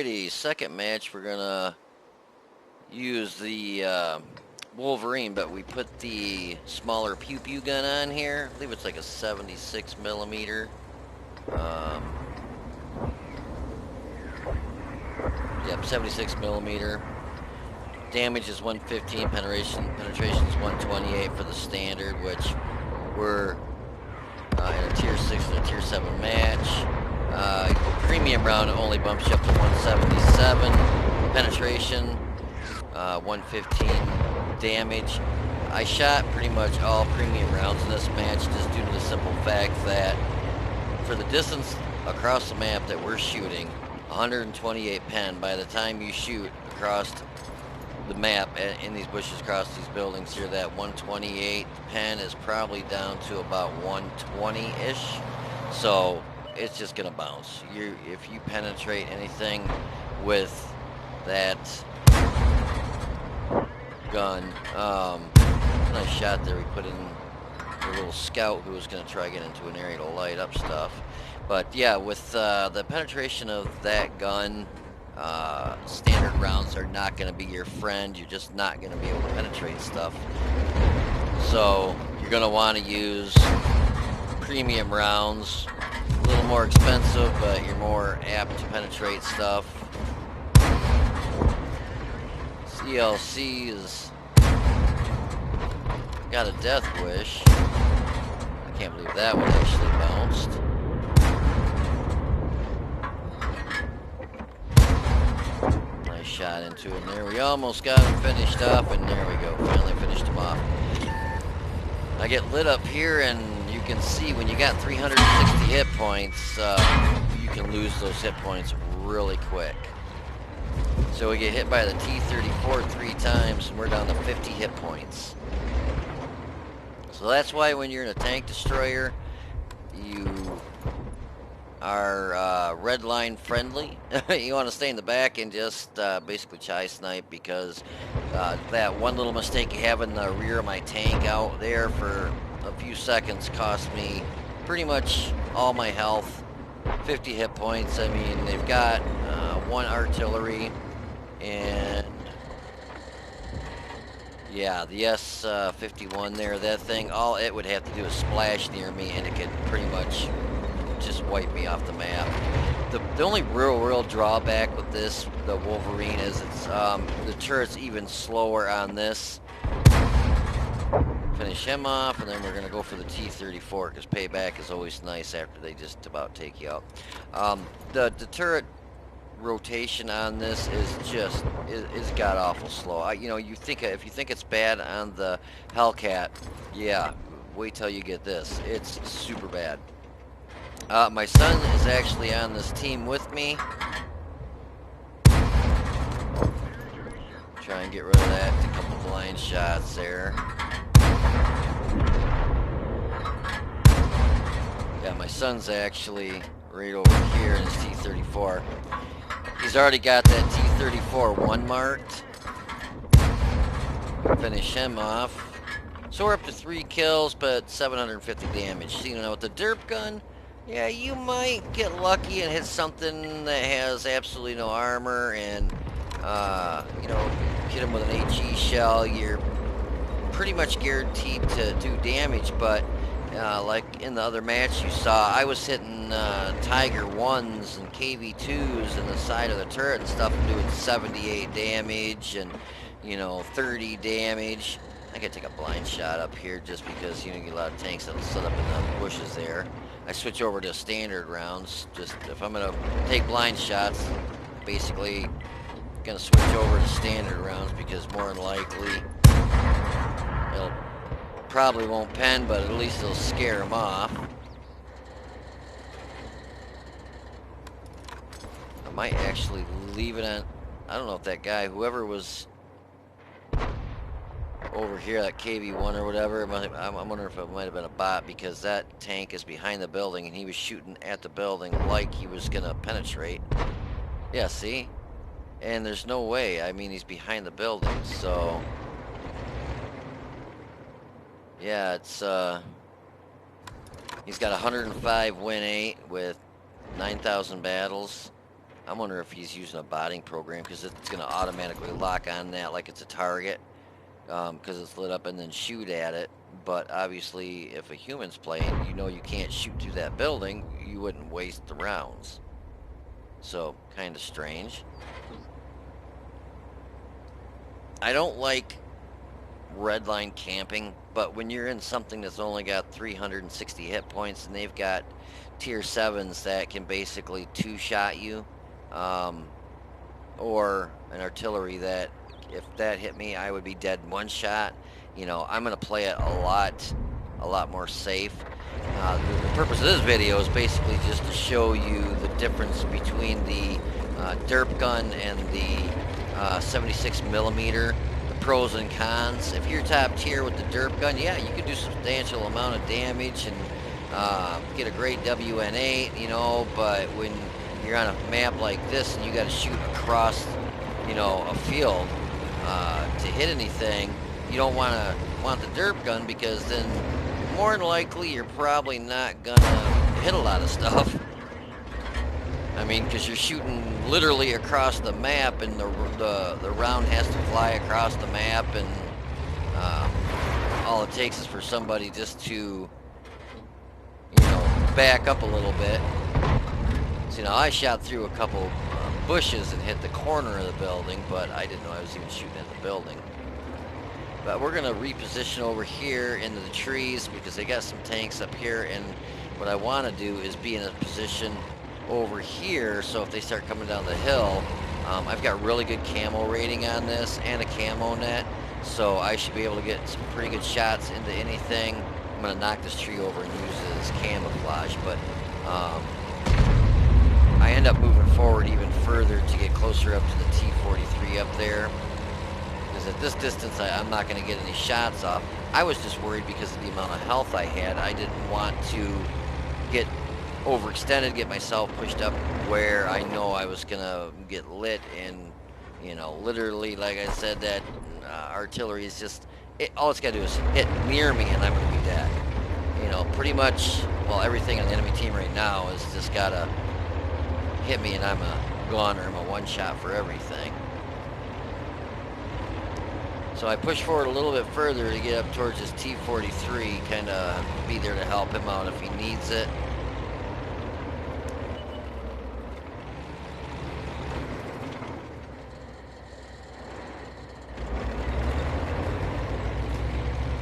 Alrighty, second match we're gonna use the Wolverine, but we put the smaller pew pew gun on here. I believe it's like a 76 millimeter. Yep, 76 millimeter. Damage is 115. Penetration is 128 for the standard, which we're in a tier 6 and a tier 7 match. Premium round only bumps you up to 177 penetration, 115 damage. I shot pretty much all premium rounds in this match just due to the simple fact that for the distance across the map that we're shooting, 128 pen, by the time you shoot across the map in these bushes across these buildings here, that 128 pen is probably down to about 120-ish. So it's just gonna bounce. If you penetrate anything with that gun, nice shot there. We put in a little scout who was gonna try to get into an area to light up stuff. But yeah, with the penetration of that gun, standard rounds are not going to be your friend. You're just not going to be able to penetrate stuff. So you're going to want to use premium rounds. A little more expensive, but you're more apt to penetrate stuff. CLC has got a death wish. I can't believe that one actually bounced. Shot into him there. We almost got him finished up, and there we go. Finally finished him off. I get lit up here, and you can see when you got 360 hit points, you can lose those hit points really quick. So we get hit by the T-34 3 times, and we're down to 50 hit points. So that's why when you're in a tank destroyer, you are red line friendly. You want to stay in the back and just basically chai snipe, because that one little mistake you have in the rear of my tank out there for a few seconds cost me pretty much all my health, 50 hit points. I mean, they've got one artillery, and yeah, the S-51 there, that thing, all it would have to do is splash near me and it could pretty much just wipe me off the map. The only real drawback with this, the Wolverine, is it's the turret's even slower on this. Finish him off, and then we're gonna go for the T-34 because payback is always nice after they just about take you out. The turret rotation on this is god awful slow. You know, if you think it's bad on the Hellcat, yeah, wait till you get this. It's super bad. My son is actually on this team with me. Try and get rid of that. A couple blind shots there. Yeah, my son's actually right over here in his T-34. He's already got that T-34 1 marked. Finish him off. So we're up to 3 kills, but 750 damage. So, you know, with the Derp gun, yeah, you might get lucky and hit something that has absolutely no armor, and you know, hit him with an HE shell. You're pretty much guaranteed to do damage. But like in the other match you saw, I was hitting Tiger 1s and KV2s in the side of the turret and stuff, and doing 78 damage and, you know, 30 damage. I could take a blind shot up here just because, you know, you get a lot of tanks that'll set up in the bushes there. I switch over to standard rounds. Just if I'm gonna take blind shots, basically gonna switch over to standard rounds, because more than likely it'll probably won't pen, but at least it'll scare them off. I might actually leave it on. I don't know if that guy, whoever was over here, that KV1 or whatever, I'm wondering if it might have been a bot, because that tank is behind the building and he was shooting at the building like he was gonna penetrate. Yeah, see? And there's no way. I mean, he's behind the building, so yeah, it's he's got 105 win 8 with 9,000 battles. I wonder if he's using a botting program, because it's going to automatically lock on that like it's a target, because it's lit up, and then shoot at it. But obviously, if a human's playing, you know you can't shoot through that building. You wouldn't waste the rounds. So, kind of strange. I don't like redline camping, but when you're in something that's only got 360 hit points and they've got tier 7s that can basically two-shot you, or an artillery that if that hit me, I would be dead in one shot. You know, I'm going to play it a lot more safe. The purpose of this video is basically just to show you the difference between the Derp gun and the 76 millimeter, the pros and cons. If you're top tier with the Derp gun, yeah, you can do substantial amount of damage and get a great WN8, you know, but when you're on a map like this and you got to shoot across, you know, a field to hit anything, you don't want the Derp gun, because then more than likely you're probably not gonna hit a lot of stuff. I mean, because you're shooting literally across the map, and the round has to fly across the map, and all it takes is for somebody just to, you know, back up a little bit. So, you know, I shot through a couple bushes and hit the corner of the building, but I didn't know I was even shooting at the building. But we're gonna reposition over here into the trees, because they got some tanks up here, and what I want to do is be in a position over here, so if they start coming down the hill, I've got really good camo rating on this and a camo net, so I should be able to get some pretty good shots into anything. I'm gonna knock this tree over and use it as camouflage, but I end up moving forward even further to get closer up to the T-43 up there. At this distance, I'm not going to get any shots off. I was just worried because of the amount of health I had. I didn't want to get overextended, get myself pushed up where I know I was going to get lit. And, you know, literally, like I said, that artillery is just, all it's got to do is hit near me and I'm going to be dead. You know, pretty much, well, everything on the enemy team right now is just got to hit me and I'm a goner. I'm a one shot for everything. So I push forward a little bit further to get up towards this T-43, kind of be there to help him out if he needs it.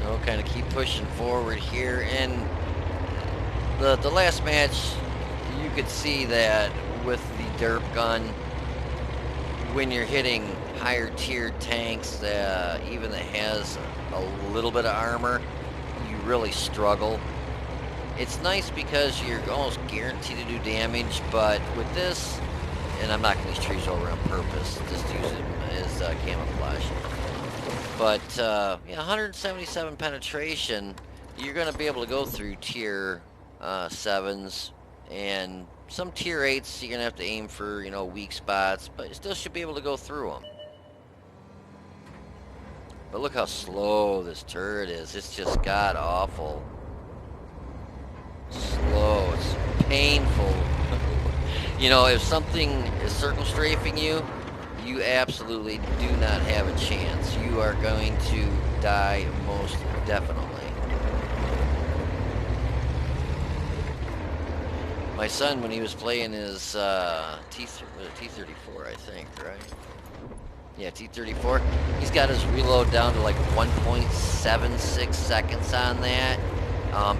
So kind of keep pushing forward here. And the last match, you could see that with the Derp gun, when you're hitting higher tiered tanks, even that has a little bit of armor, you really struggle. It's nice because you're almost guaranteed to do damage, but with this, and I'm knocking these trees over on purpose, just use it as camouflage. But yeah, 177 penetration, you're going to be able to go through tier 7s, and some tier 8s you're going to have to aim for, you know, weak spots, but you still should be able to go through them. But look how slow this turret is. It's just god-awful. Slow. It's painful. You know, if something is circle strafing you, you absolutely do not have a chance. You are going to die most definitely. My son, when he was playing his T-34, I think, right? Yeah, T-34. He's got his reload down to like 1.76 seconds on that.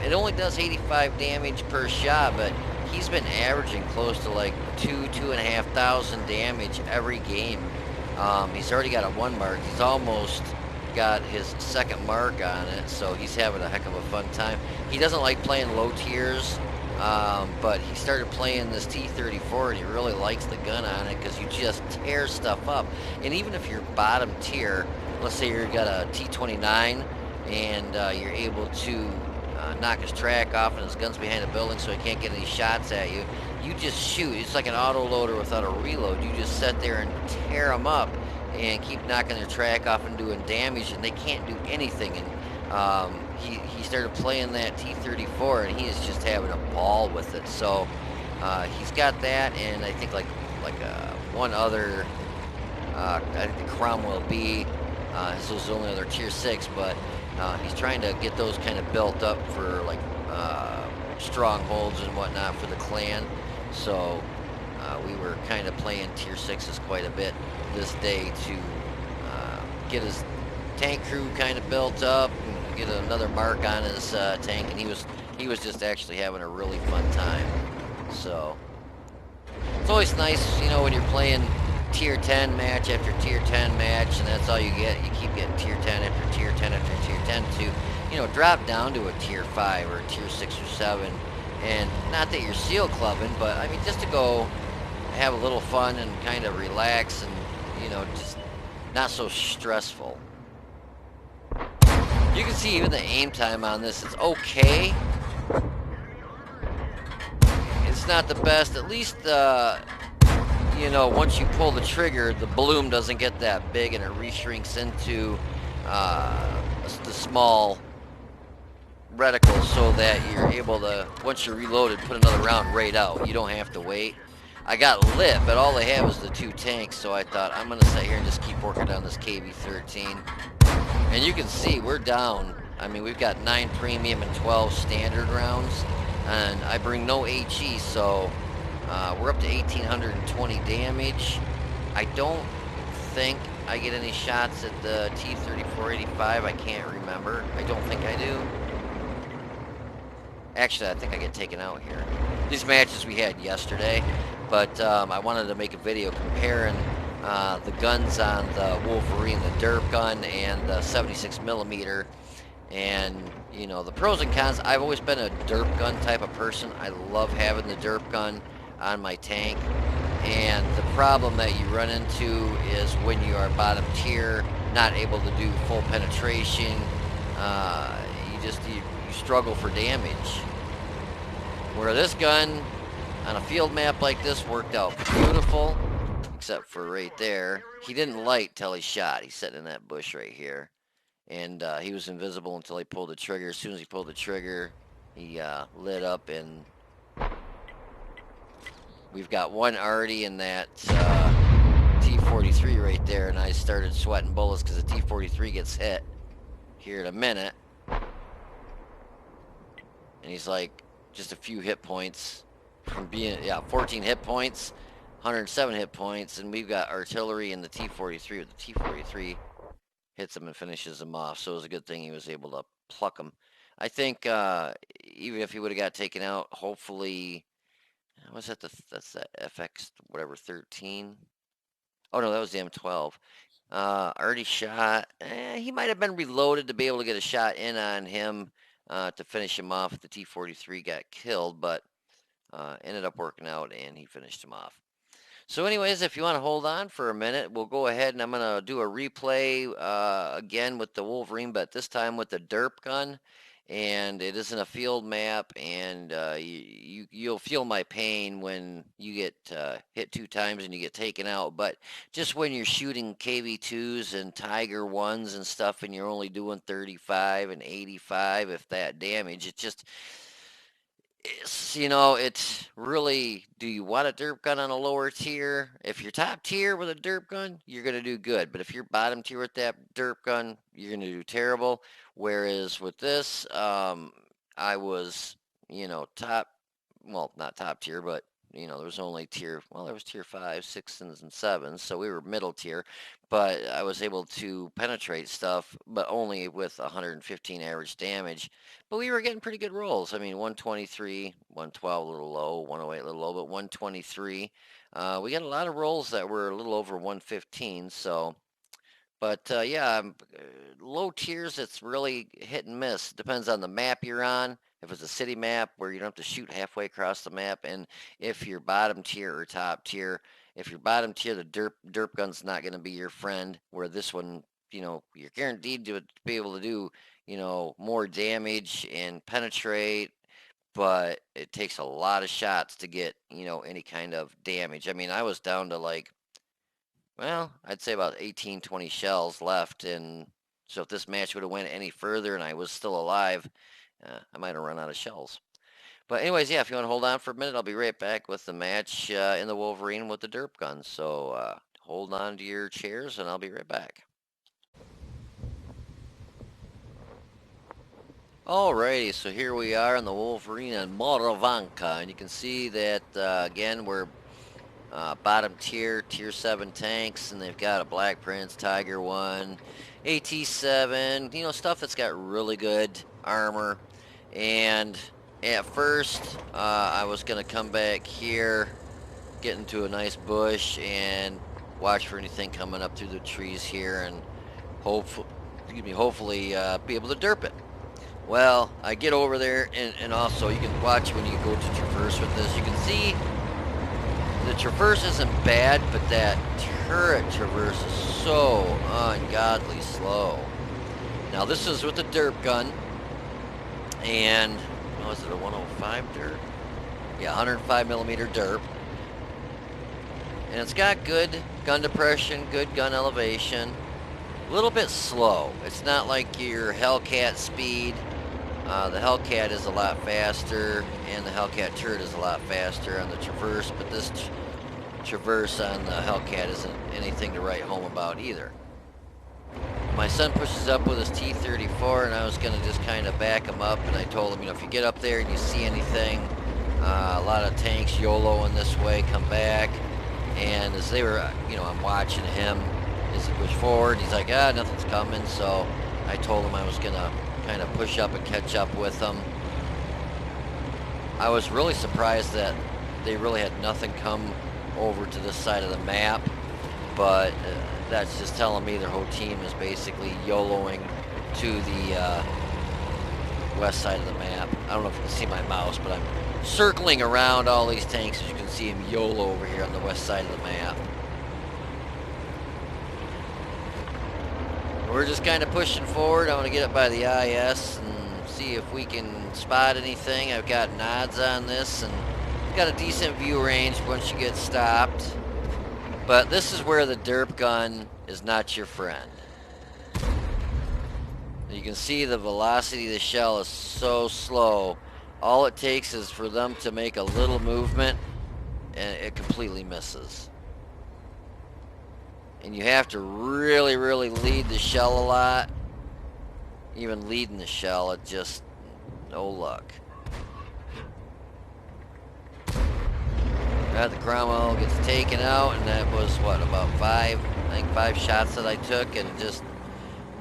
It only does 85 damage per shot, but he's been averaging close to like 2,500 damage every game. He's already got a 1 mark. He's almost got his 2nd mark on it, so he's having a heck of a fun time. He doesn't like playing low tiers. But he started playing this T-34 and he really likes the gun on it because you just tear stuff up. And even if you're bottom tier, let's say you've got a T-29 and you're able to knock his track off and his gun's behind a building so he can't get any shots at you, you just shoot. It's like an auto loader without a reload. You just sit there and tear them up and keep knocking their track off and doing damage, and they can't do anything. And he started playing that T-34 and he is just having a ball with it. So he's got that, and I think like like one other, I think the Cromwell B. This was the only other tier 6, but he's trying to get those kind of built up for like strongholds and whatnot for the clan. So we were kind of playing tier 6s quite a bit this day to get his tank crew kind of built up and get another mark on his tank, and he was just actually having a really fun time. So it's always nice, you know, when you're playing tier 10 match after tier 10 match, and that's all you get. You keep getting tier 10 after tier 10 after tier 10 to, you know, drop down to a tier 5 or a tier 6 or 7. And not that you're seal clubbing, but I mean, just to go have a little fun and kind of relax and, you know, just not so stressful. You can see even the aim time on this is okay. It's not the best. At least, you know, once you pull the trigger, the bloom doesn't get that big and it reshrinks into the small reticle so that you're able to, once you're reloaded, put another round right out. You don't have to wait. I got lit, but all they had was the 2 tanks, so I thought I'm going to sit here and just keep working on this KV-13. And you can see we're down. I mean, we've got 9 premium and 12 standard rounds, and I bring no HE, so we're up to 1,820 damage. I don't think I get any shots at the T-3485. I can't remember. I don't think I do. Actually, I think I get taken out here. These matches we had yesterday, but I wanted to make a video comparing the guns on the Wolverine, the Derp gun, and the 76 millimeter. And, you know, the pros and cons. I've always been a Derp gun type of person. I love having the Derp gun on my tank. And the problem that you run into is when you are bottom tier, not able to do full penetration, you struggle for damage. Where this gun on a field map like this worked out beautiful, except for right there. He didn't light till he shot. He's sitting in that bush right here. And he was invisible until he pulled the trigger. As soon as he pulled the trigger, he lit up, and we've got one already in that T-43 right there, and I started sweating bullets because the T-43 gets hit here in a minute. And he's like just a few hit points from being, 14 hit points, 107 hit points, and we've got artillery in the T-43. The T-43 hits him and finishes him off, so it was a good thing he was able to pluck him. I think even if he would have got taken out, hopefully, what's that? That's the FX whatever 13. Oh no, that was the M12. Already shot. He might have been reloaded to be able to get a shot in on him to finish him off. The T-43 got killed, but ended up working out, and he finished him off. So anyways, if you want to hold on for a minute, we'll go ahead and I'm going to do a replay again with the Wolverine, but this time with the Derp gun. And it isn't a field map, and you'll feel my pain when you get hit 2 times and you get taken out. But just when you're shooting KV2s and Tiger 1s and stuff, and you're only doing 35 and 85, if that damage, it's, you know, it's really, do you want a derp gun on a lower tier? If you're top tier with a derp gun, you're going to do good. But if you're bottom tier with that derp gun, you're going to do terrible. Whereas with this, I was, you know, well, not top tier, but, you know, there was only there was tier 5, 6, and 7s. So we were middle tier. But I was able to penetrate stuff, but only with 115 average damage. But we were getting pretty good rolls. I mean, 123, 112 a little low, 108 a little low, but 123. We got a lot of rolls that were a little over 115. So, but yeah, low tiers, it's really hit and miss. Depends on the map you're on. If it's a city map where you don't have to shoot halfway across the map, and if you're bottom tier or top tier. If you're bottom tier, the derp gun's not going to be your friend. Where this one, you know, you're guaranteed to be able to do, you know, more damage and penetrate, but it takes a lot of shots to get, you know, any kind of damage. I mean, I was down to like, well, I'd say about 18, 20 shells left, and so if this match would have went any further and I was still alive, I might have run out of shells. But anyways, yeah, if you want to hold on for a minute, I'll be right back with the match in the Wolverine with the derp gun. So hold on to your chairs, and I'll be right back. Alrighty, so here we are in the Wolverine and Moravanka, and you can see that again we're bottom tier 7 tanks, and they've got a Black Prince, Tiger 1, AT-7, you know, stuff that's got really good armor. And at first, I was going to come back here, get into a nice bush, and watch for anything coming up through the trees here, and hopefully be able to derp it. Well, I get over there, and also you can watch when you go to traverse with this. You can see the traverse isn't bad, but that turret traverse is so ungodly slow. Now this is with the derp gun, and is it a 105 derp? Yeah, 105 millimeter derp, and it's got good gun depression, good gun elevation. A little bit slow. It's not like your Hellcat speed. The Hellcat is a lot faster, and the Hellcat turret is a lot faster on the traverse, but this traverse on the Hellcat isn't anything to write home about either. My son pushes up with his T-34, and I was going to just kind of back him up, and I told him, you know, if you get up there and you see anything, a lot of tanks YOLOing this way, come back. And as they were, you know, I'm watching him as he pushed forward. He's like, nothing's coming. So I told him I was going to kind of push up and catch up with them. I was really surprised that they really had nothing come over to this side of the map, but that's just telling me their whole team is basically YOLOing to the west side of the map. I don't know if you can see my mouse, but I'm circling around all these tanks, as you can see them YOLO over here on the west side of the map. We're just kind of pushing forward. I want to get up by the IS and see if we can spot anything. I've got nods on this, and got a decent view range once you get stopped. But this is where the derp gun is not your friend. You can see the velocity of the shell is so slow. All it takes is for them to make a little movement, and it completely misses. And you have to really, really lead the shell a lot. Even leading the shell, it just, no luck. The Cromwell gets taken out, and that was, what, about five shots that I took, and just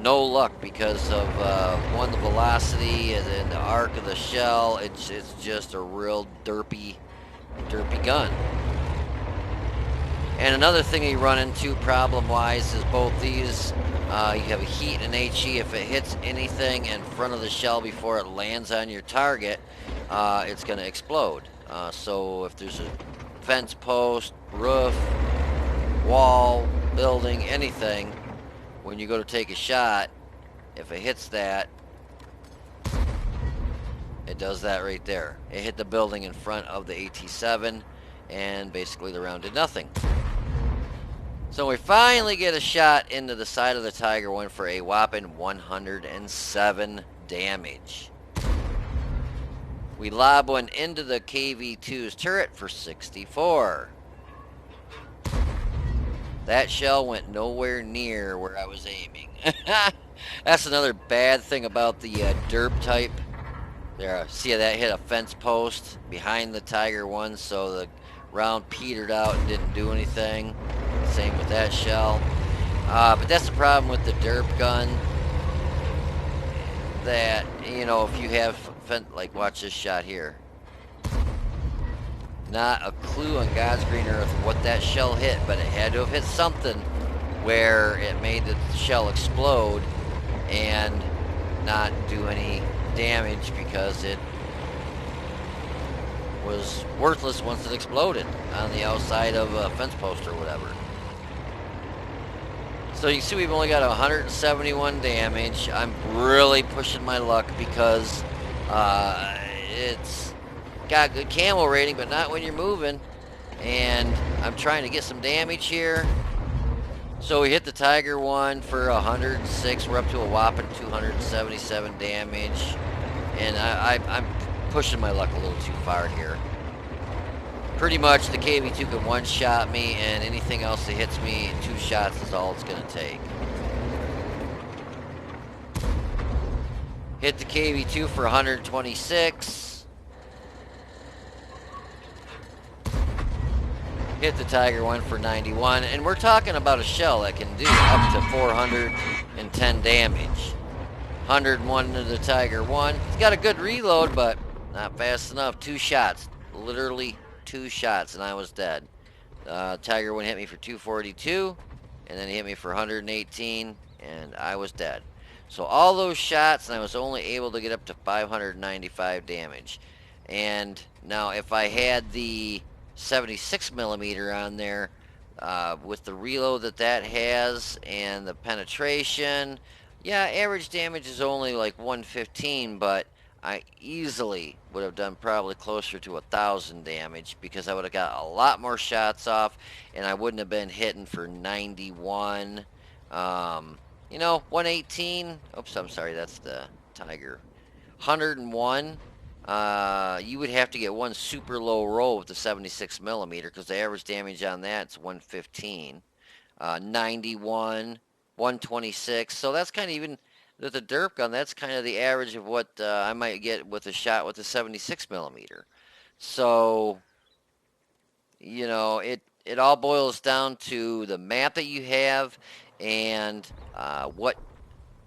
no luck because of, one, the velocity, and then the arc of the shell. It's just a real derpy gun. And another thing you run into problem-wise is both these, you have a heat and an HE. If it hits anything in front of the shell before it lands on your target, it's going to explode. So if there's a fence post, roof, wall, building, anything, when you go to take a shot, if it hits that, it does that right there. It hit the building in front of the AT-7, and basically the round did nothing. So we finally get a shot into the side of the Tiger 1 for a whopping 107 damage. We lob one into the KV-2's turret for 64. That shell went nowhere near where I was aiming. That's another bad thing about the derp type. There, see how that hit a fence post behind the Tiger 1, so the round petered out and didn't do anything. Same with that shell. But that's the problem with the derp gun. That, you know, if you have, like, watch this shot here. Not a clue on God's green earth what that shell hit, but it had to have hit something where it made the shell explode and not do any damage, because it was worthless once it exploded on the outside of a fence post or whatever. So you can see we've only got 171 damage. I'm really pushing my luck because it's got good camo rating, but not when you're moving. And I'm trying to get some damage here. So we hit the Tiger 1 for 106. We're up to a whopping 277 damage. And I'm pushing my luck a little too far here. Pretty much the KV2 can one-shot me, and anything else that hits me in 2 shots is all it's going to take. Hit the KV2 for 126. Hit the Tiger 1 for 91. And we're talking about a shell that can do up to 410 damage. 101 to the Tiger 1. It's got a good reload, but not fast enough. 2 shots. Literally 2 shots, and I was dead. Tiger 1 hit me for 242, and then he hit me for 118, and I was dead. So all those shots, and I was only able to get up to 595 damage. And now if I had the 76 millimeter on there, with the reload that has and the penetration, yeah, average damage is only like 115, but I easily would have done probably closer to 1,000 damage because I would have got a lot more shots off, and I wouldn't have been hitting for 91. 118. Oops, I'm sorry, that's the Tiger. 101. You would have to get one super low roll with the 76 millimeter because the average damage on that's 115. 91, 126. So that's kind of even with the derp gun. That's kind of the average of what I might get with a shot with the 76 millimeter. So it all boils down to the map that you have and what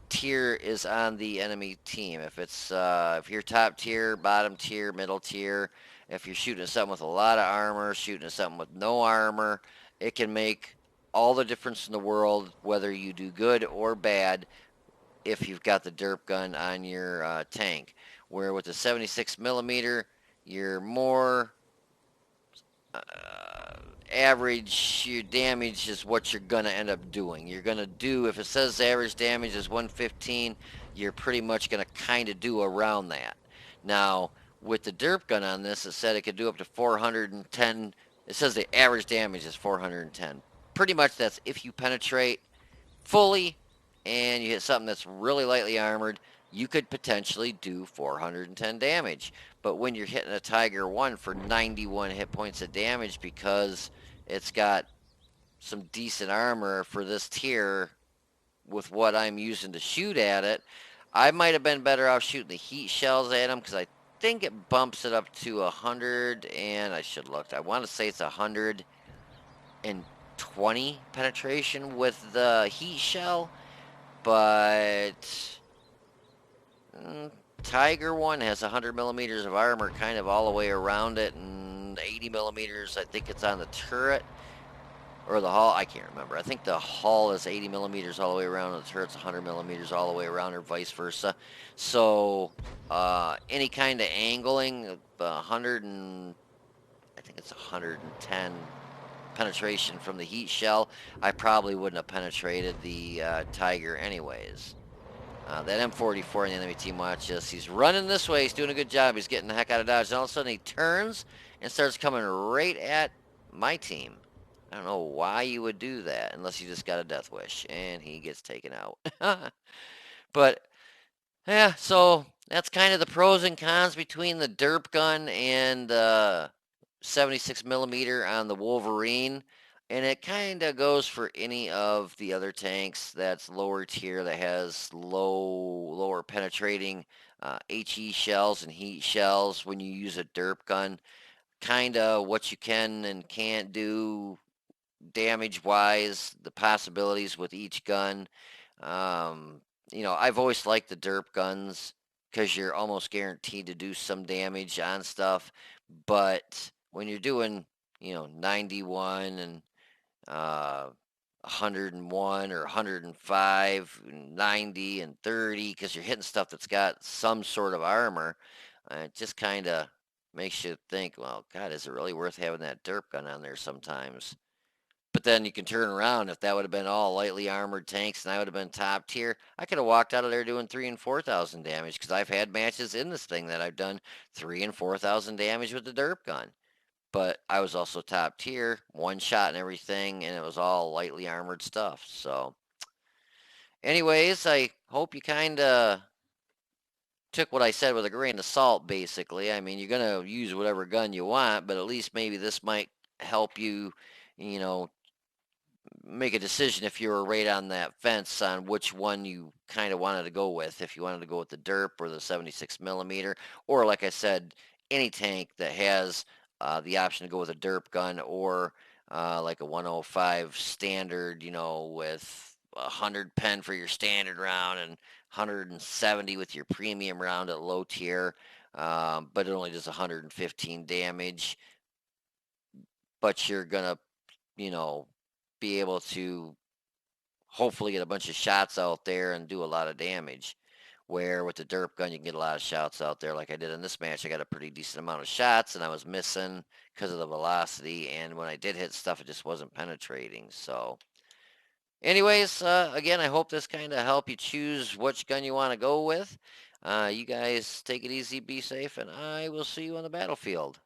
tier is on the enemy team. If you're top tier, bottom tier, middle tier, if you're shooting at something with a lot of armor, shooting at something with no armor, it can make all the difference in the world whether you do good or bad if you've got the derp gun on your tank. Where with the 76 millimeter, you're more average. Your damage is what you're gonna end up doing. You're gonna do, if it says average damage is 115, you're pretty much gonna kind of do around that. Now with the derp gun on this, it said it could do up to 410. It says the average damage is 410. Pretty much that's if you penetrate fully and you hit something that's really lightly armored, you could potentially do 410 damage. But when you're hitting a Tiger 1 for 91 hit points of damage because it's got some decent armor for this tier with what I'm using to shoot at it, I might have been better off shooting the heat shells at him because I think it bumps it up to 100, and I should look. I want to say it's 120 penetration with the heat shell, but Tiger 1 has 100 millimeters of armor kind of all the way around it, and 80 millimeters, I think it's on the turret, or the hull, I can't remember. I think the hull is 80 millimeters all the way around, and the turret's 100 millimeters all the way around, or vice versa. So, any kind of angling, 100 and, I think it's 110 penetration from the heat shell, I probably wouldn't have penetrated the Tiger anyways. That M44 in the enemy team, watch this. He's running this way. He's doing a good job. He's getting the heck out of dodge. And all of a sudden he turns and starts coming right at my team. I don't know why you would do that unless you just got a death wish. And he gets taken out. But, yeah, so that's kind of the pros and cons between the derp gun and 76 millimeter on the Wolverine. And it kind of goes for any of the other tanks that's lower tier that has lower penetrating HE shells and heat shells when you use a derp gun. Kind of what you can and can't do damage wise, the possibilities with each gun. I've always liked the derp guns because you're almost guaranteed to do some damage on stuff. But when you're doing, 91 and 101 or 105, 90 and 30, because you're hitting stuff that's got some sort of armor, it just kind of makes you think, well, God, is it really worth having that derp gun on there sometimes? But then you can turn around. If that would have been all lightly armored tanks and I would have been top tier, I could have walked out of there doing 3,000 and 4,000 damage because I've had matches in this thing that I've done 3,000 and 4,000 damage with the derp gun. But I was also top tier, one shot and everything, and it was all lightly armored stuff. So, anyways, I hope you kind of took what I said with a grain of salt, basically. I mean, you're gonna use whatever gun you want, but at least maybe this might help you, you know, make a decision if you were right on that fence on which one you kind of wanted to go with. If you wanted to go with the Derp or the 76 millimeter, or like I said, any tank that has the option to go with a Derp gun or like a 105 standard, with 100 pen for your standard round and 170 with your premium round at low tier, but it only does 115 damage. But you're gonna, you know, be able to hopefully get a bunch of shots out there and do a lot of damage. Where with the derp gun, you can get a lot of shots out there. Like I did in this match, I got a pretty decent amount of shots, and I was missing because of the velocity. And when I did hit stuff, it just wasn't penetrating. So, anyways, again, I hope this kind of helped you choose which gun you want to go with. You guys take it easy, be safe, and I will see you on the battlefield.